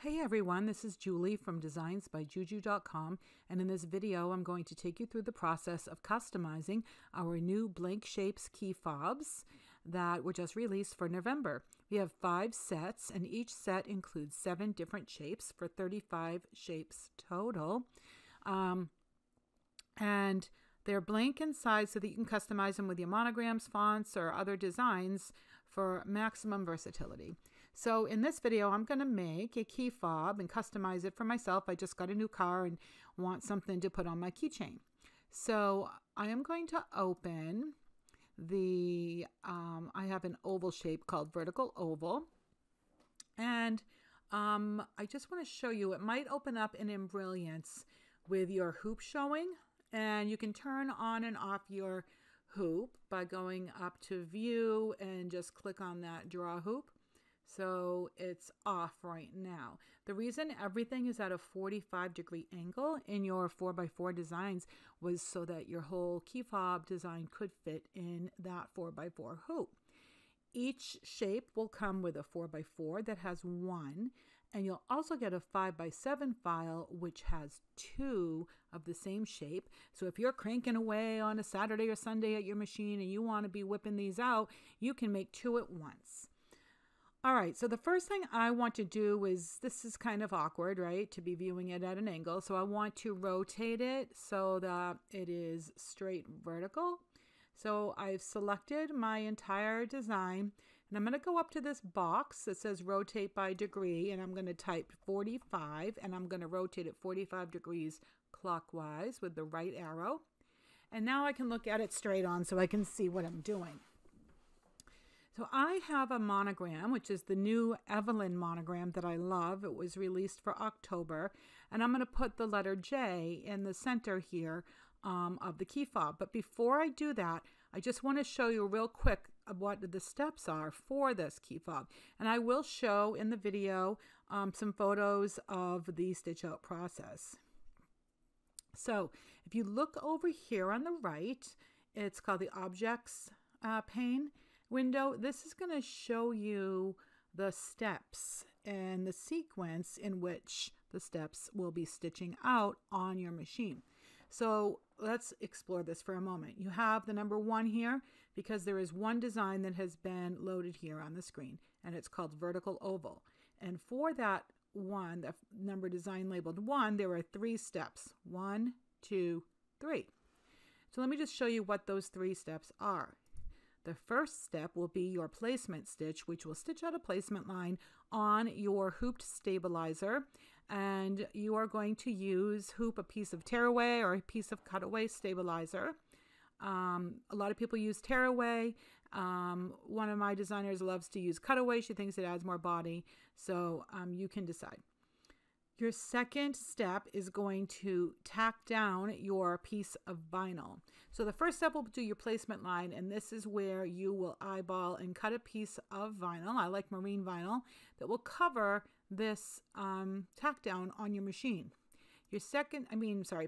Hey everyone, this is Julie from designsbyjuju.com, and in this video I'm going to take you through the process of customizing our new blank shapes key fobs that were just released for November. We have 5 sets, and each set includes 7 different shapes for 35 shapes total. And they're blank inside so that you can customize them with your monograms, fonts, or other designs for maximum versatility. So in this video, I'm going to make a key fob and customize it for myself. I just got a new car and want something to put on my keychain. So I am going to open the, I have an oval shape called vertical oval. And I just want to show you, it might open up in Embrilliance with your hoop showing. And you can turn on and off your hoop by going up to view and just click on that draw hoop. So it's off right now. The reason everything is at a 45-degree angle in your 4x4 designs was so that your whole key fob design could fit in that 4x4 hoop. Each shape will come with a 4x4 that has 1, and you'll also get a 5x7 file which has 2 of the same shape. So if you're cranking away on a Saturday or Sunday at your machine and you want to be whipping these out, you can make 2 at once. All right, so the first thing I want to do is, this is kind of awkward, right, to be viewing it at an angle. So I want to rotate it so that it is straight vertical. So I've selected my entire design, and I'm going to go up to this box that says rotate by degree, and I'm going to type 45, and I'm going to rotate it 45 degrees clockwise with the right arrow. And now I can look at it straight on so I can see what I'm doing. So I have a monogram, which is the new Evelyn monogram that I love. It was released for October, and I'm going to put the letter J in the center here of the key fob. But before I do that, I just want to show you real quick what the steps are for this key fob. And I will show in the video some photos of the stitch out process. So if you look over here on the right, it's called the Objects pane window. This is going to show you the steps and the sequence in which the steps will be stitching out on your machine. So let's explore this for a moment. You have the number 1 here because there is one design that has been loaded here on the screen, and it's called vertical oval. And for that one, the number design labeled 1, there are 3 steps. 1, 2, 3. So let me just show you what those 3 steps are. The first step will be your placement stitch, which will stitch out a placement line on your hooped stabilizer. And you are going to hoop a piece of tearaway or a piece of cutaway stabilizer. A lot of people use tearaway. One of my designers loves to use cutaway. She thinks it adds more body. So you can decide. Your second step is going to tack down your piece of vinyl. So the first step will do your placement line, and this is where you will eyeball and cut a piece of vinyl. I like marine vinyl that will cover this tack down on your machine. Your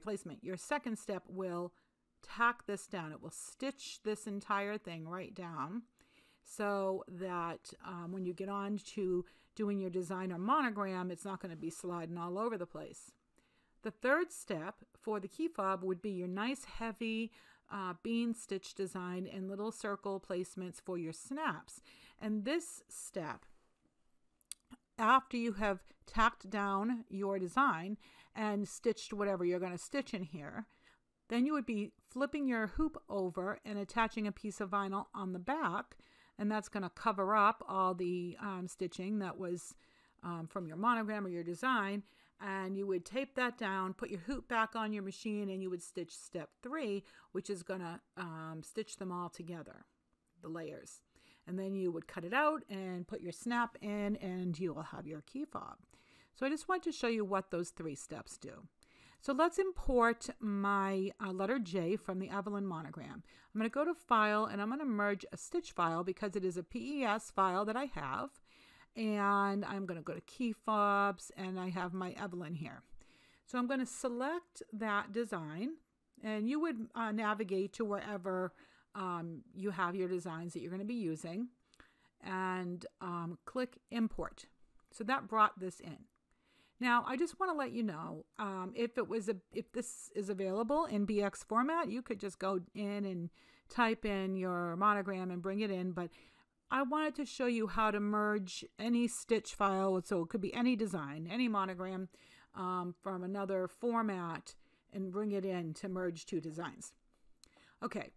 placement. Your second step will tack this down. It will stitch this entire thing right down so that when you get on to doing your design or monogram, it's not going to be sliding all over the place. The third step for the key fob would be your nice heavy bean stitch design and little circle placements for your snaps. And this step, after you have tacked down your design and stitched whatever you're going to stitch in here, then you would be flipping your hoop over and attaching a piece of vinyl on the back, and that's going to cover up all the stitching that was from your monogram or your design. And you would tape that down, put your hoop back on your machine, and you would stitch step 3, which is going to stitch them all together, the layers. And then you would cut it out and put your snap in, and you will have your key fob. So I just want to show you what those 3 steps do. So let's import my letter J from the Evelyn monogram. I'm going to go to File, and I'm going to merge a stitch file because it is a PES file that I have. And I'm going to go to key fobs, and I have my Evelyn here. So I'm going to select that design, and you would navigate to wherever you have your designs that you're going to be using, and click import. So that brought this in. Now, I just want to let you know, if this is available in BX format, you could just go in and type in your monogram and bring it in. But I wanted to show you how to merge any stitch file, so it could be any design, any monogram from another format, and bring it in to merge two designs. Okay,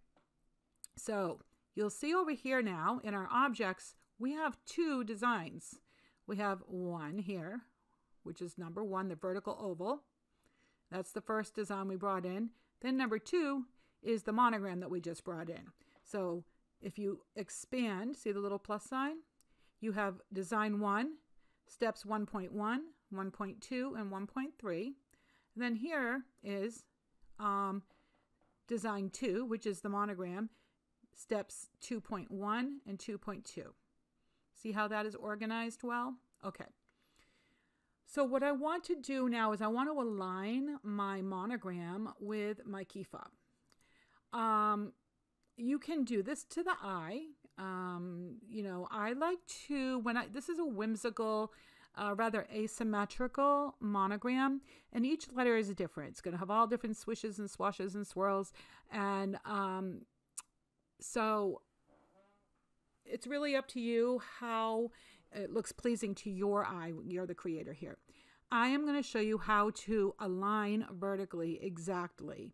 so you'll see over here now in our objects, we have two designs. We have one here, which is number 1, the vertical oval. That's the first design we brought in. Then number 2 is the monogram that we just brought in. So if you expand, see the little plus sign? You have design 1, steps 1.1, 1.2, and 1.3. And then here is design 2, which is the monogram, steps 2.1 and 2.2. See how that is organized well? Okay. So what I want to do now is I want to align my monogram with my key fob. You can do this to the eye. You know, I like to, this is a whimsical, rather asymmetrical monogram, and each letter is different. It's going to have all different swishes and swashes and swirls, and so it's really up to you how it looks pleasing to your eye. You're the creator here. I am going to show you how to align vertically exactly.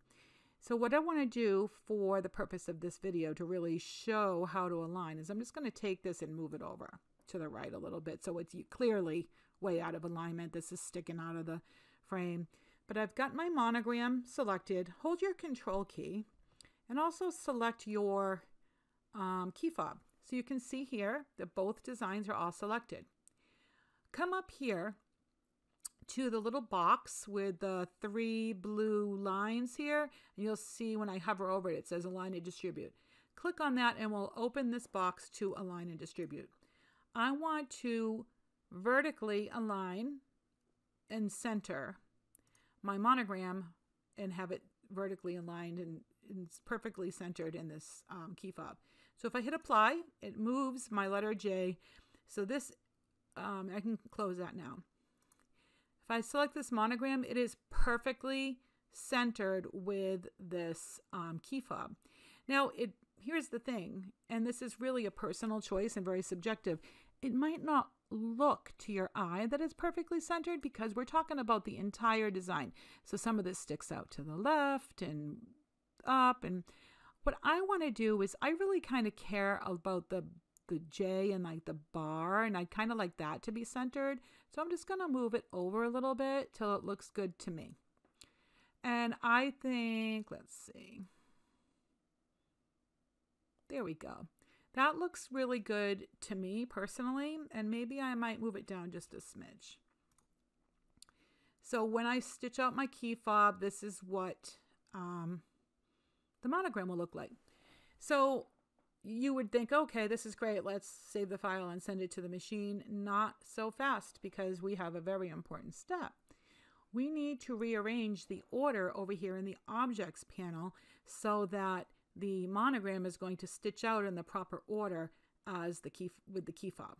So what I want to do for the purpose of this video to really show how to align is I'm just going to take this and move it over to the right a little bit, so it's clearly way out of alignment. This is sticking out of the frame. But I've got my monogram selected. Hold your control key and also select your key fob. So you can see here that both designs are all selected. Come up here to the little box with the 3 blue lines here, and you'll see when I hover over it, it says align and distribute. Click on that and we'll open this box to align and distribute. I want to vertically align and center my monogram and have it vertically aligned and it's perfectly centered in this key fob. So if I hit apply, it moves my letter J. So this, I can close that now. If I select this monogram, it is perfectly centered with this key fob. Now, here's the thing, and this is really a personal choice and very subjective. It might not look to your eye that it's perfectly centered because we're talking about the entire design. So some of this sticks out to the left and up, and what I want to do is I really kind of care about the J and like the bar, and I kind of like that to be centered. So I'm just going to move it over a little bit till it looks good to me. And I think, let's see. There we go. That looks really good to me personally, and maybe I might move it down just a smidge. So when I stitch out my key fob, this is what the monogram will look like. So you would think, okay, this is great. Let's save the file and send it to the machine. Not so fast, because we have a very important step. We need to rearrange the order over here in the objects panel so that the monogram is going to stitch out in the proper order as with the key fob.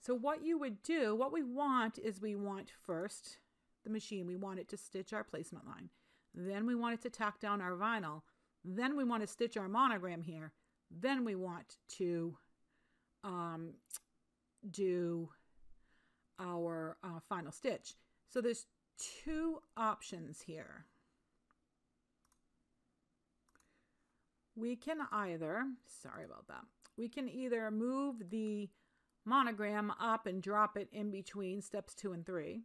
So what you would do, what we want is we want first the machine. We want it to stitch our placement line. Then we want it to tack down our vinyl. Then we want to stitch our monogram here. Then we want to do our final stitch. So there's 2 options here. We can either, sorry about that, we can either move the monogram up and drop it in between steps 2 and 3,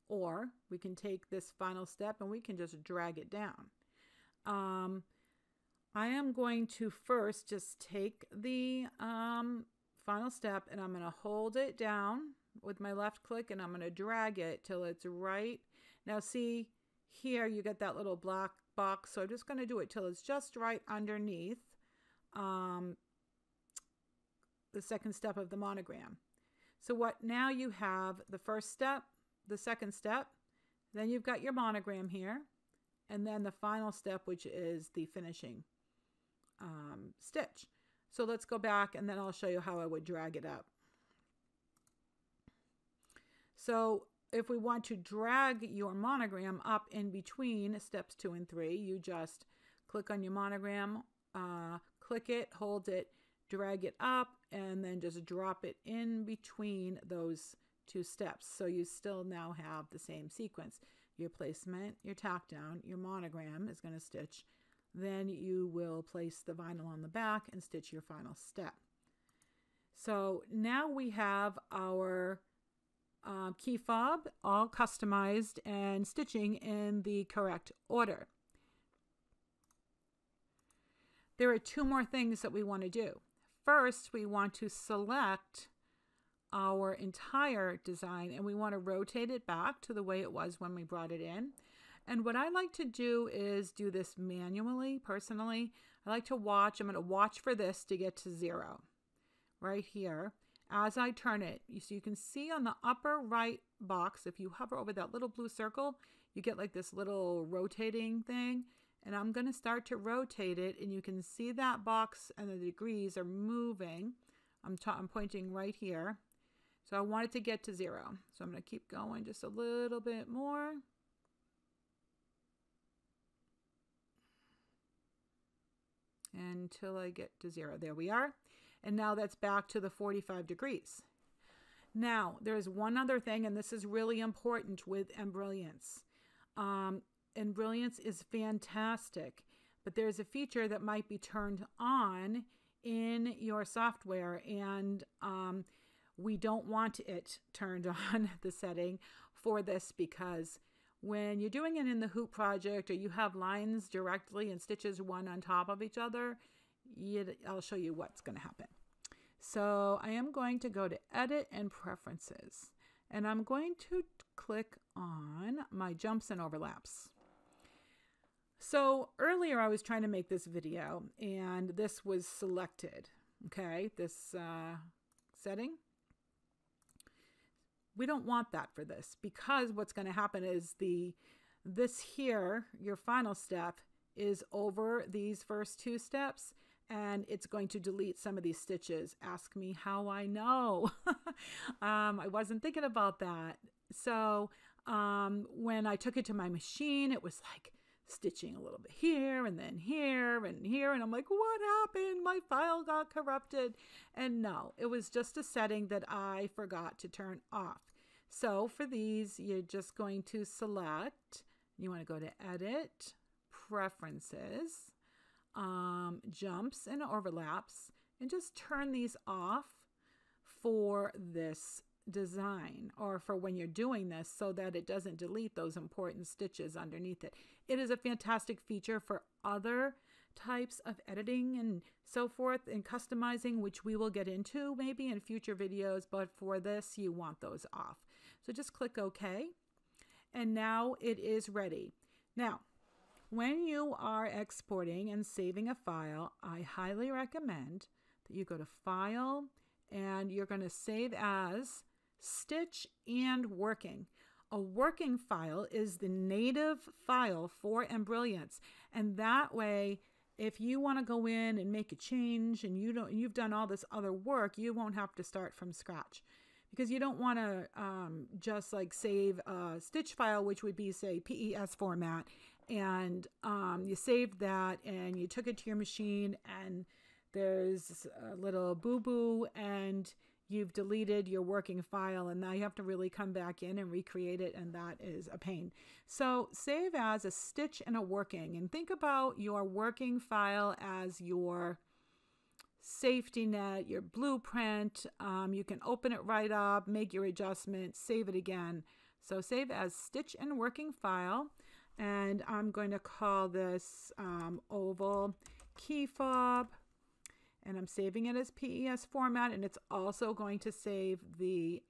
or we can take this final step and we can just drag it down. I am going to first just take the final step and I'm going to hold it down with my left click and I'm going to drag it till it's right. Now see here you get that little black box, so I'm just going to do it till it's just right underneath the second step of the monogram. So what now you have the first step, the second step, then you've got your monogram here, and then the final step, which is the finishing stitch. So let's go back and then I'll show you how I would drag it up. So if we want to drag your monogram up in between steps 2 and 3, you just click on your monogram, click it, hold it, drag it up, and then just drop it in between those 2 steps. So you still now have the same sequence. Your placement, your tack down, your monogram is going to stitch. Then you will place the vinyl on the back and stitch your final step. So now we have our key fob all customized and stitching in the correct order. There are 2 more things that we want to do. First, we want to select our entire design and we want to rotate it back to the way it was when we brought it in. And what I like to do is do this manually, personally. I like to watch. I'm going to watch for this to get to 0 right here. As I turn it, so you can see on the upper right box, if you hover over that little blue circle, you get like this little rotating thing. And I'm going to start to rotate it, and you can see that box and the degrees are moving. I'm pointing right here. So I want it to get to 0. So I'm going to keep going just a little bit more. Until I get to 0. There we are. And now that's back to the 45 degrees. Now, there's one other thing, and this is really important with Embrilliance. Embrilliance is fantastic, but there's a feature that might be turned on in your software, and we don't want it turned on, the setting for this, because when you're doing it in the hoop project or you have lines directly and stitches one on top of each other, I'll show you what's going to happen. So I am going to go to Edit and Preferences, and I'm going to click on my jumps and overlaps. So earlier I was trying to make this video and this was selected, okay, this setting. We don't want that for this, because what's going to happen is this here, your final step, is over these first 2 steps, and it's going to delete some of these stitches. Ask me how I know. I wasn't thinking about that. So when I took it to my machine, it was like stitching a little bit here and then here and here, and I'm like, what happened? My file got corrupted. And no, it was just a setting that I forgot to turn off. So for these, you're just going to select, you want to go to Edit, Preferences, Jumps and Overlaps, and just turn these off for this design, or for when you're doing this, so that it doesn't delete those important stitches underneath it. It is a fantastic feature for other types of editing and so forth, and customizing, which we will get into maybe in future videos, but for this you want those off. So just click OK, and now it is ready. Now, when you are exporting and saving a file, I highly recommend that you go to File, and you're going to save as Stitch and Working. A working file is the native file for Embrilliance, and that way, if you want to go in and make a change and you've done all this other work, you won't have to start from scratch, because you don't want to just like save a stitch file, which would be, say, PES format, and you saved that and you took it to your machine and there's a little boo-boo and you've deleted your working file, and now you have to really come back in and recreate it, and that is a pain. So save as a stitch and a working, and think about your working file as your safety net, your blueprint. You can open it right up, make your adjustments, save it again. So save as stitch and working file, and I'm going to call this oval key fob, and I'm saving it as PES format, and it's also going to save the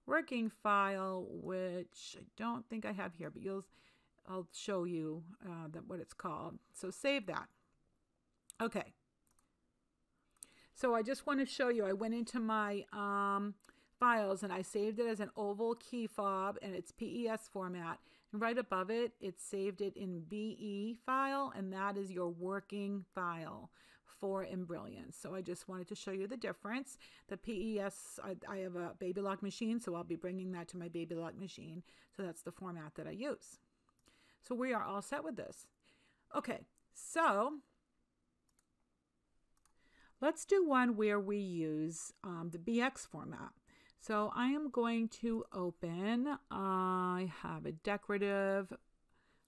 working file, which I don't think I have here, but I'll show you what it's called. So save that. Okay. So I just want to show you, I went into my files and I saved it as an oval key fob, and it's PES format. And right above it, it saved it in BE file, and that is your working file for Embrilliance. So I just wanted to show you the difference. The PES, I have a baby lock machine, so I'll be bringing that to my baby lock machine. So that's the format that I use. So we are all set with this. Okay, so let's do one where we use the BX format. So I am going to open, I have a decorative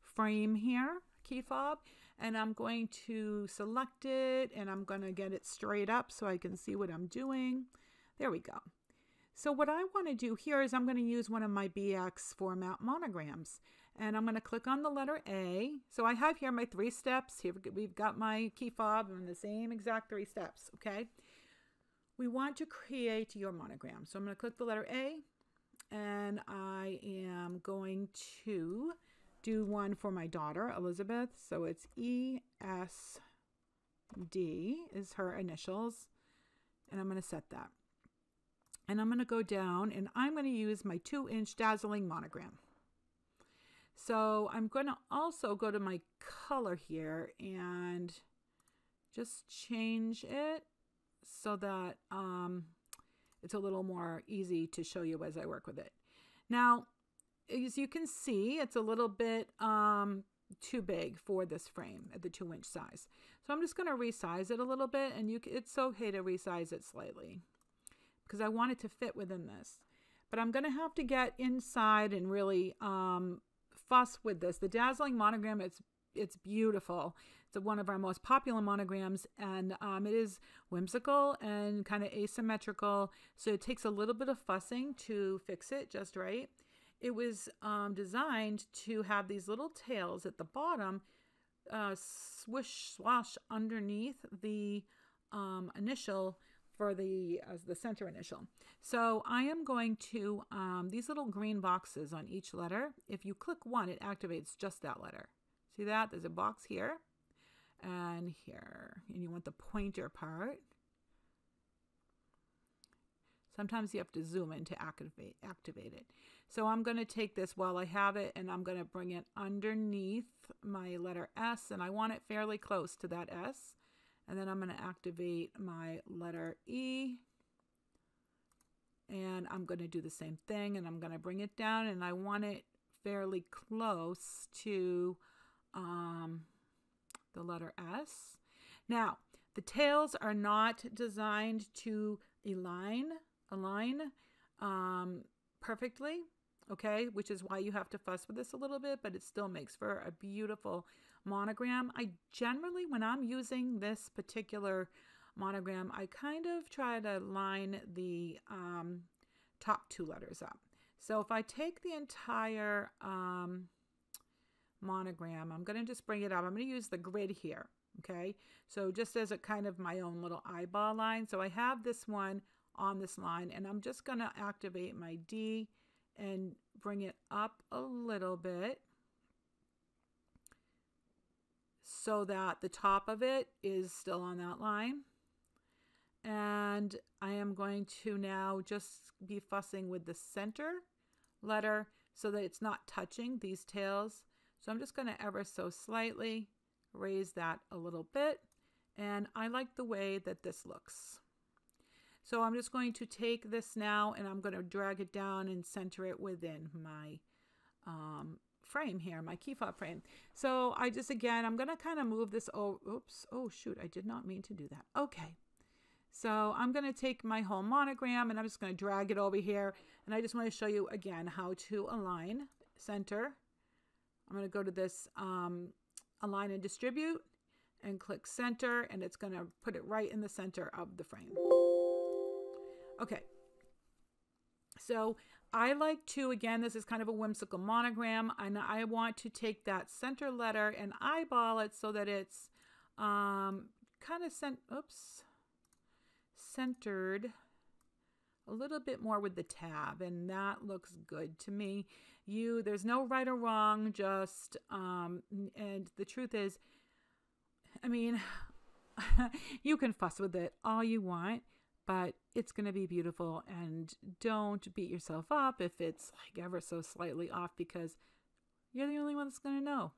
frame here, key fob, and I'm going to select it and I'm going to get it straight up so I can see what I'm doing. There we go. So what I want to do here is I'm going to use one of my BX format monograms, and I'm going to click on the letter A. So I have here my 3 steps. Here we've got my key fob and the same exact 3 steps, okay? We want to create your monogram. So I'm going to click the letter A, and I am going to do one for my daughter, Elizabeth. So it's ESD is her initials, and I'm going to set that. And I'm going to go down, and I'm going to use my 2-inch dazzling monogram. So I'm going to also go to my color here and just change it so that it's a little more easy to show you as I work with it. Now, as you can see, it's a little bit too big for this frame at the 2-inch size. So I'm just going to resize it a little bit, and it's okay to resize it slightly because I want it to fit within this. But I'm going to have to get inside and really fuss with this. The dazzling monogram, it's beautiful. It's one of our most popular monograms, and it is whimsical and kind of asymmetrical. So it takes a little bit of fussing to fix it just right. It was designed to have these little tails at the bottom, swish swash underneath the initial for the center initial. So I am going to, these little green boxes on each letter, if you click one, it activates just that letter. See that? There's a box here and here, and you want the pointer part. Sometimes you have to zoom in to activate it. So I'm going to take this while I have it, and I'm going to bring it underneath my letter S, and I want it fairly close to that S. And then I'm going to activate my letter E, and I'm going to do the same thing, and I'm going to bring it down, and I want it fairly close to the letter S. Now, the tails are not designed to align perfectly, okay, which is why you have to fuss with this a little bit, but it still makes for a beautiful monogram. I generally, when I'm using this particular monogram, I kind of try to line the top 2 letters up. So if I take the entire monogram, I'm going to just bring it up. I'm going to use the grid here, okay? So just as a kind of my own little eyeball line. So I have this one on this line, and I'm just going to activate my D and bring it up a little bit so that the top of it is still on that line. And I am going to now just be fussing with the center letter so that it's not touching these tails. So I'm just going to ever so slightly raise that a little bit. And I like the way that this looks. So I'm just going to take this now, and I'm going to drag it down and center it within my frame here, my key fob frame. So I just, again, I'm going to kind of move this. Oh, oops. Oh, shoot. I did not mean to do that. Okay. So I'm going to take my whole monogram, and I'm just going to drag it over here. And I just want to show you again how to align, center. I'm going to go to this align and distribute and click center, and it's going to put it right in the center of the frame. Okay. So I like to, again, this is kind of a whimsical monogram, and I want to take that center letter and eyeball it so that it's kind of centered a little bit more with the tab, and that looks good to me. There's no right or wrong, just and the truth is, I mean, you can fuss with it all you want, but it's going to be beautiful, and don't beat yourself up if it's like ever so slightly off, because you're the only one that's going to know.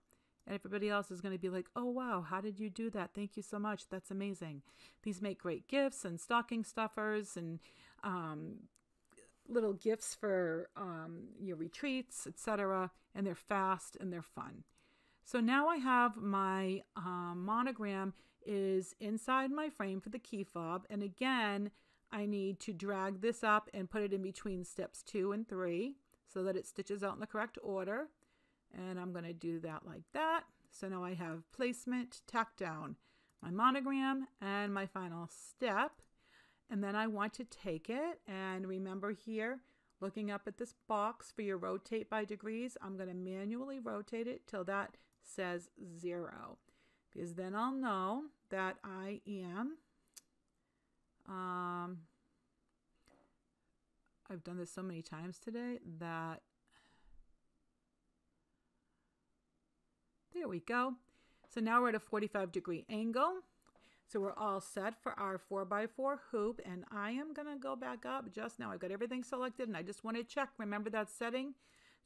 And everybody else is going to be like, oh, wow, how did you do that? Thank you so much. That's amazing. These make great gifts and stocking stuffers and little gifts for your retreats, etc. And they're fast and they're fun. So now I have my monogram is inside my frame for the key fob. And again, I need to drag this up and put it in between steps 2 and 3 so that it stitches out in the correct order. And I'm going to do that like that. So now I have placement, tack down, my monogram, and my final step. And then I want to take it, and remember here, looking up at this box for your rotate by degrees, I'm going to manually rotate it till that says 0. Because then I'll know that I am, I've done this so many times today that, there we go. So now we're at a 45-degree angle. So we're all set for our 4x4 hoop, and I am going to go back up just now. I've got everything selected, and I just want to check. Remember that setting?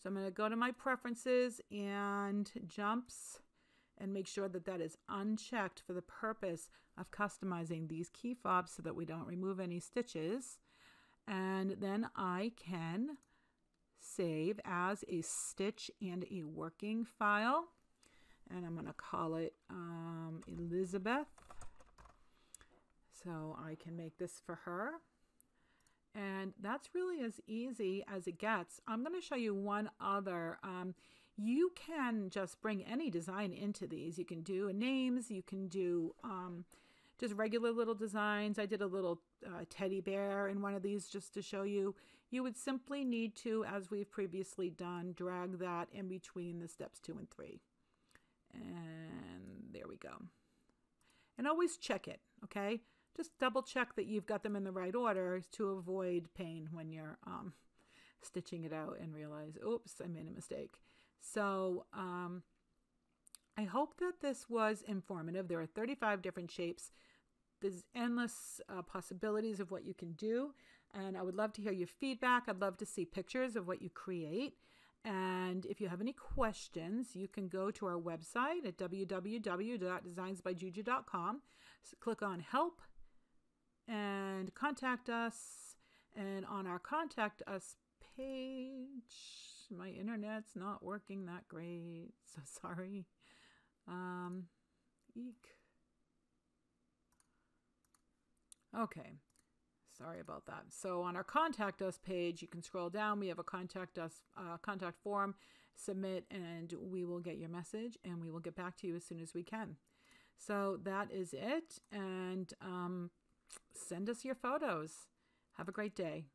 So I'm going to go to my preferences and jumps and make sure that that is unchecked for the purpose of customizing these key fobs so that we don't remove any stitches. And then I can save as a stitch and a working file. And I'm going to call it Elizabeth. So I can make this for her. And that's really as easy as it gets. I'm going to show you one other. You can just bring any design into these. You can do names. You can do just regular little designs. I did a little teddy bear in one of these just to show you. You would simply need to, as we've previously done, drag that in between the steps 2 and 3. And there we go. And always check it, okay? Just double check that you've got them in the right order to avoid pain when you're stitching it out and realize, oops, I made a mistake. So I hope that this was informative. There are 35 different shapes. There's endless possibilities of what you can do. And I would love to hear your feedback. I'd love to see pictures of what you create. And if you have any questions, you can go to our website at www.designsbyjuju.com. So click on Help and Contact Us. And on our Contact Us page, my internet's not working that great, so sorry. Eek. Okay. Sorry about that. So on our Contact Us page, you can scroll down. We have a Contact Us contact form, submit, and we will get your message, and we will get back to you as soon as we can. So that is it, and send us your photos. Have a great day.